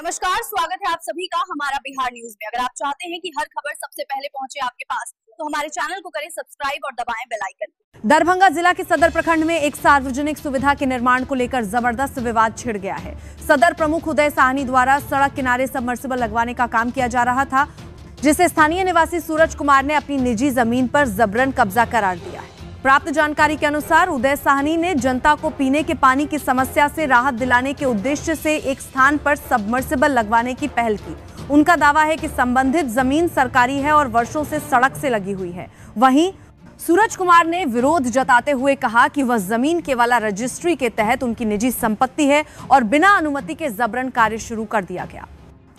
नमस्कार, स्वागत है आप सभी का हमारा बिहार न्यूज में। अगर आप चाहते हैं कि हर खबर सबसे पहले पहुंचे आपके पास, तो हमारे चैनल को करें सब्सक्राइब और दबाएं बेल आइकन। दरभंगा जिला के सदर प्रखंड में एक सार्वजनिक सुविधा के निर्माण को लेकर जबरदस्त विवाद छिड़ गया है। सदर प्रमुख उदय साहनी द्वारा सड़क किनारे सबमर्सिबल लगवाने का काम किया जा रहा था, जिसे स्थानीय निवासी सूरज कुमार ने अपनी निजी जमीन पर जबरन कब्जा करार दिया है। प्राप्त जानकारी के अनुसार उदय साहनी ने जनता को पीने के पानी की समस्या से राहत दिलाने के उद्देश्य से एक स्थान पर सबमर्सिबल लगवाने की पहल की। उनका दावा है कि संबंधित जमीन सरकारी है और वर्षों से सड़क से लगी हुई है। वहीं सूरज कुमार ने विरोध जताते हुए कहा कि वह जमीन केवल रजिस्ट्री के तहत उनकी निजी संपत्ति है और बिना अनुमति के जबरन कार्य शुरू कर दिया गया।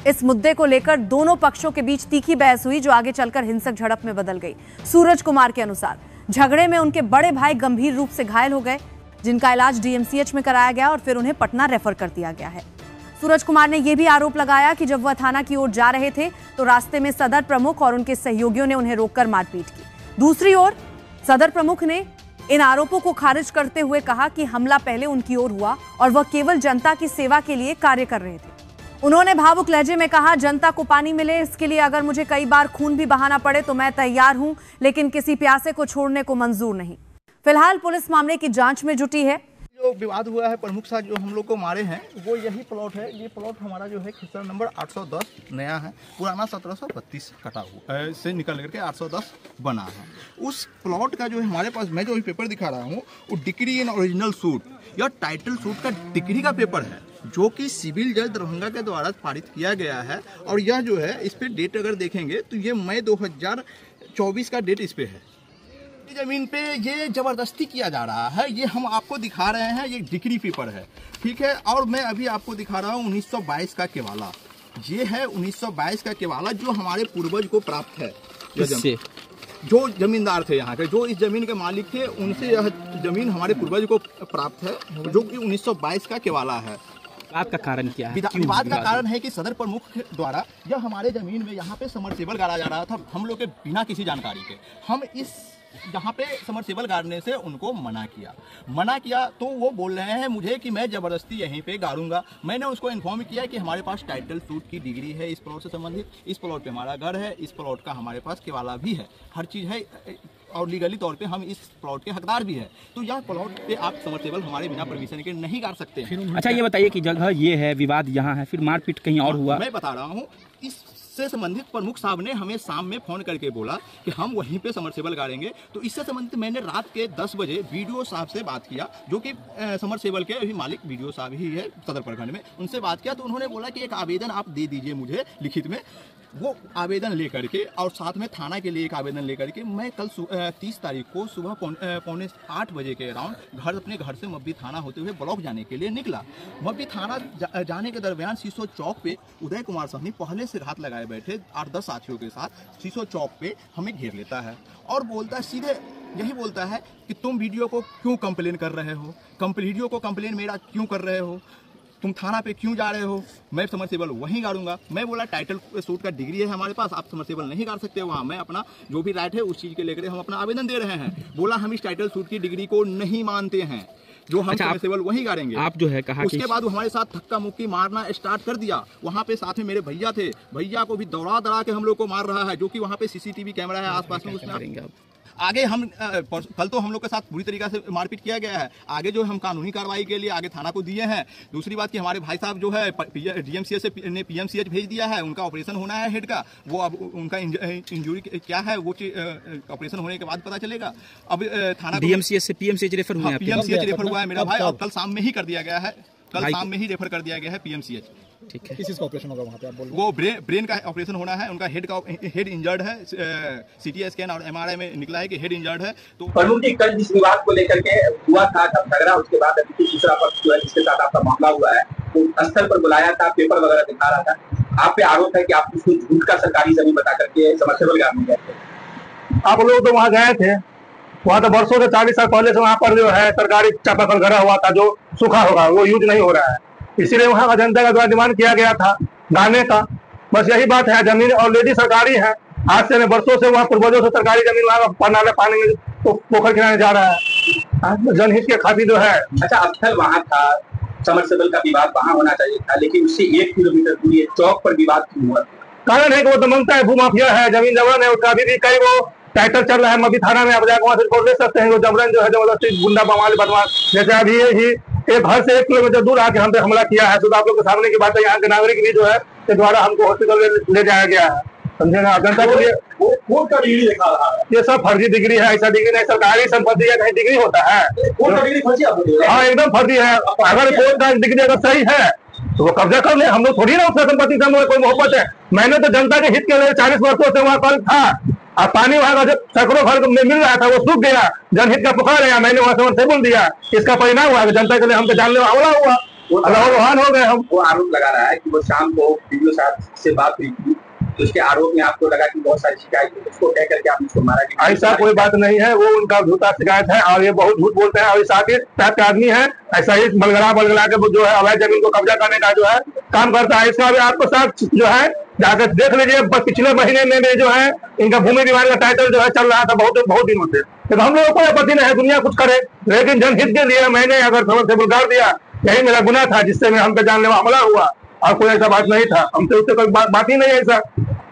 इस मुद्दे को लेकर दोनों पक्षों के बीच तीखी बहस हुई, जो आगे चलकर हिंसक झड़प में बदल गई। सूरज कुमार के अनुसार झगड़े में उनके बड़े भाई गंभीर रूप से घायल हो गए, जिनका इलाज डीएमसीएच में कराया गया और फिर उन्हें पटना रेफर कर दिया गया है। सूरज कुमार ने यह भी आरोप लगाया कि जब वह थाना की ओर जा रहे थे तो रास्ते में सदर प्रमुख और उनके सहयोगियों ने उन्हें रोककर मारपीट की। दूसरी ओर सदर प्रमुख ने इन आरोपों को खारिज करते हुए कहा कि हमला पहले उनकी ओर हुआ और वह केवल जनता की सेवा के लिए कार्य कर रहे थे। उन्होंने भावुक लहजे में कहा, जनता को पानी मिले इसके लिए अगर मुझे कई बार खून भी बहाना पड़े तो मैं तैयार हूं, लेकिन किसी प्यासे को छोड़ने को मंजूर नहीं। फिलहाल पुलिस मामले की जांच में जुटी है। जो विवाद हुआ है, प्रमुख साहब जो हम लोग को मारे हैं, वो यही प्लॉट है। ये प्लॉट हमारा जो है खिस्सा नंबर 810 नया है, पुराना 1732 कटा हुआ से निकल करके 810 बना है। उस प्लॉट का जो है हमारे पास, मैं जो पेपर दिखा रहा हूँ, वो डिक्री इन ओरिजिनल सूट या टाइटल सूट का डिक्री का पेपर है, जो कि सिविल जज दरभंगा के द्वारा पारित किया गया है। और यह जो है, इस पे डेट अगर देखेंगे तो ये मई 2024 का डेट इस पे है। जमीन पे ये जबरदस्ती किया जा रहा है, ये हम आपको दिखा रहे हैं, ये डिक्री पेपर है, ठीक है। और मैं अभी आपको दिखा रहा हूँ 1922 का केवाला। ये है 1922 का केवाला, जो हमारे पूर्वज को प्राप्त है। जो जमींदार थे यहाँ के, जो इस जमीन के मालिक थे, उनसे यह जमीन हमारे पूर्वज को प्राप्त है, जो कि 1922 का केवाला है। विवाद का कारण क्या है? विवाद का कारण है कि सदर प्रमुख द्वारा यह हमारे जमीन में यहाँ पे समरसेबल गाड़ा जा रहा था, हम लोग के बिना किसी जानकारी के। हम इस यहाँ पे समरसेबल गाड़ने से उनको मना किया तो वो बोल रहे हैं मुझे कि मैं जबरदस्ती यहीं पे गाड़ूंगा। मैंने उसको इन्फॉर्म किया कि हमारे पास टाइटल सूट की डिग्री है इस प्लॉट से संबंधित, इस प्लॉट पे हमारा घर है, इस प्लॉट का हमारे पास केवाला भी है, हर चीज़ है और लीगली तौर पे हम इस प्लॉट के हकदार भी है। तो यह प्लॉट पे आप समरसेबल हमारे बिना परमिशन के नहीं गाड़ सकते हैं। अच्छा, ये बताइए कि जगह ये है, विवाद यहाँ है, फिर मारपीट कहीं और हुआ? मैं बता रहा हूँ, इससे संबंधित प्रमुख साहब ने हमें शाम में फोन करके बोला कि हम वहीं पे समरसेबल गाड़ेंगे। तो इससे संबंधित मैंने रात के 10 बजे वीडियो साहब से बात किया, जो कि समरसेबल के अभी मालिक वीडियो साहब ही है सदर प्रखंड में। उनसे बात किया तो उन्होंने बोला कि एक आवेदन आप दे दीजिए मुझे लिखित में। वो आवेदन लेकर के और साथ में थाना के लिए एक आवेदन लेकर के मैं कल 30 तारीख को सुबह 7:45 बजे के अराउंड अपने घर से मब्बी थाना होते हुए ब्लॉक जाने के लिए निकला। मब्बी थाना जाने के दरमियान सीसो चौक पे उदय कुमार साहनी पहले से रात लगाए बैठे 8-10 साथियों के साथ सीसो चौक पे हमें घेर लेता है और बोलता है, सीधे यही बोलता है कि तुम वीडियो को क्यों कंप्लेन कर रहे हो, वीडियो को कंप्लेन मेरा क्यों कर रहे हो, तुम थाना पे क्यों जा रहे हो, मैं समरसेबल वहीं गाड़ूंगा। मैं बोला टाइटल सूट का डिग्री है हमारे पास, आप समरसेबल नहीं गाड़ सकते वहाँ। मैं अपना जो भी राइट है उस चीज़ के लेकर हम अपना आवेदन दे रहे हैं। बोला हम इस टाइटल सूट की डिग्री को नहीं मानते हैं, जो हम समरसेबल वहीं गाड़ेंगे। आप जो है कहा उसके बाद वो हमारे साथ धक्का मुक्की मारना स्टार्ट कर दिया। वहाँ पे साथ में मेरे भैया थे, भैया को भी दौड़ा के हम लोग को मार रहा है, जो कि वहाँ पे सीसीटीवी कैमरा है आसपास में। उसमें आगे हम कल तो हम लोग के साथ पूरी तरीके से मारपीट किया गया है। आगे जो हम कानूनी कार्रवाई के लिए आगे थाना को दिए हैं। दूसरी बात कि हमारे भाई साहब जो है डीएमसीएच से ने पीएमसीएच भेज दिया है, उनका ऑपरेशन होना है हेड का। वो अब उनका इंजरी क्या है वो ऑपरेशन होने के बाद पता चलेगा। अब थाना डीएमसीएच से पीएमसीएच रेफर हुआ है, पीएमसीएच रेफर हुआ है मेरा भाई, और कल शाम में ही कर दिया गया है, कल शाम में ही रेफर कर दिया गया है पीएमसीएच। ठीक है, किस चीज का ऑपरेशन होगा वहाँ पे आप बोल रहे? वो ब्रेन का ऑपरेशन होना है, उनका हेड इंजर्ड है, सीटी स्कैन और एमआरआई में निकला है कि हेड इंजर्ड है। तो प्रमुख जी, कल जिस विवाद को लेकर के हुआ था झगड़ा, उसके बाद अभी दूसरा पक्ष जो है जिसके साथ आपका मामला हुआ है, वो स्थल पर बुलाया था, पेपर वगैरह दिखा रहा था। आप पे आरोप है कि आप उसको झूठ का सरकारी जमीन बता करके समरसेबल गाड़ने गए थे। आप लोग तो वहाँ गए थे, वहाँ तो वर्षों से 40 साल पहले से वहाँ पर जो है सरकारी चापाकल गड़ा हुआ था, जो सूखा होगा, वो यूज नहीं हो रहा है। इसीलिए वहाँ का जनता का द्वारा डिमांड किया गया था गाने का। बस यही बात है, जमीन ऑलरेडी सरकारी है। आज से वर्षों से वहाँ पूर्वजों से सरकारी जमीन वहाँ पानी में तो पोखर खिलाने जा रहा है जनहित के खातिर जो है। अच्छा, स्थल वहाँ था, समरसेबल का विवाद वहां होना चाहिए था, लेकिन उससे 1 किलोमीटर दूर ये चौक पर विवाद क्यों हुआ? कारण है कि वो तो मांगता है, भूमाफिया है, जमीन जबरन है उसका। अभी भी कई वो टाइटल चल रहा है मभी थाना में, आप जाकर वहां से रिपोर्ट ले सकते हैं। वो जबरन जो है जबरदस्ती गुंडा बवाल बदमाश, जैसे अभी ही एक घर से 1 किलोमीटर दूर आके हम पे हमला किया है। तो आप लोग के सामने की बात है, यहाँ के नागरिक भी जो है के द्वारा हमको हॉस्पिटल ले जाया गया है, समझे ना। जनता के लिए कोर्ट का डिग्री दिखा रहा है, ये सब फर्जी डिग्री है, ऐसा डिग्री नहीं, सरकारी संपत्ति है, कहीं डिग्री होता है। कोर्ट का डिग्री फर्जी आप बोल रहे हैं? हाँ एकदम फर्जी है। अगर कोर्ट का डिग्री अगर सही है तो वो कब्जा कर ले, हम लोग थोड़ी ना उसका संपत्ति से हमें कोई मोहब्बत है। मैंने तो जनता के हित के लिए 40 वर्षों से वहाँ कल था, और पानी वहाँ का जब सैकड़ों घर में मिल रहा था वो सूख गया, जनहित का पुकार है, मैंने वहाँ समरसेबल दिया। इसका परिणाम हुआ जनता के लिए हमको जानने में हमला हुआ, अल्लाह हो गए हम। वो आरोप लगा रहा है कि वो शाम को वीडियो साहब से बात हुई थी, तो उसके आरोप में आपको लगा कि बहुत सारी शिकायत थी, उसको कह करके आपने उसको मारा। ऐसा कोई बात नहीं है, वो उनका झूठा शिकायत है और ये बहुत झूठ बोलते हैं और साथी टाइप का आदमी है। ऐसा ही बलगला के जो है अवैध जमीन को कब्जा करने का जो है काम करता है। इसका भी आपको साथ जो है जाकर देख लीजिए, पिछले महीने में भी जो है इनका भूमि विवाद का टाइटल जो है चल रहा था बहुत दिनों से। तो हम लोगों को कोई आपत्ति नहीं है, दुनिया कुछ करे, लेकिन जनहित के लिए मैंने अगर समरसेबल गाड़ दिया, यही मेरा गुनाह था जिससे मैं हम पे जानलेवा हमला हुआ, और कोई ऐसा बात नहीं था। हमसे उससे कोई बात ही नहीं है ऐसा।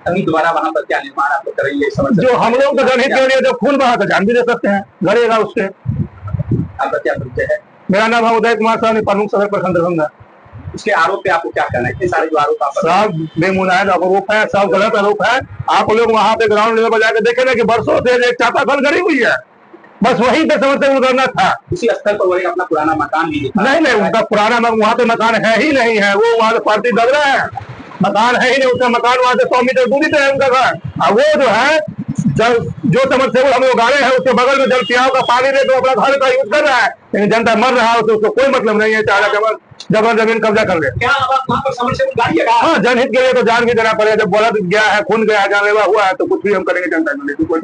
अभी दोबारा वहां पर क्या निर्माण आपको करेंगे? जो हम लोग का जनहित के लिए जो खून बहा था जान भी दे सकते हैं, गड़ेगा उससे। आपका क्या परिचय है? मेरा नाम है उदय कुमार साहनी, प्रमुख सदर प्रखंड दरभंगा। उसके आरोप पे आपको क्या कहना है? इतने सारे जो आरोप आप सब बेमुनाद आरोप है, सब गलत आरोप है। आप लोग वहाँ पे ग्राउंड लेवल पर जाकर देखे ना कि वर्षों से एक चापाकल गड़ी हुई है, बस वहीं पे समरसेबल करना था। उसी स्थल पर वही अपना पुराना मकान भी नहीं, उनका पुराना वहाँ पे मकान है ही नहीं है, वो वहाँ पार्टी दब रहा है, मकान है ही नहीं उसका। मकान वहाँ से 100 मीटर दूरी पे है उनका घर। और वो जो है जो समरसेबल हम लोग गाड़े हैं उसके बगल में जल पियाओ का पानी दे तो अपना घर का यूज कर रहा है, लेकिन जनता मर रहा है, उसको कोई मतलब नहीं है। चाहे जबर जमीन कब्जा कर ले। क्या वहाँ पर समरसेबल गाड़िएगा? हाँ, जनहित के लिए तो जान भी देना पड़ेगा। जब बोला गया है, खून गया, जानलेवा हुआ है, तो कुछ भी हम करेंगे जनता के लिए, कोई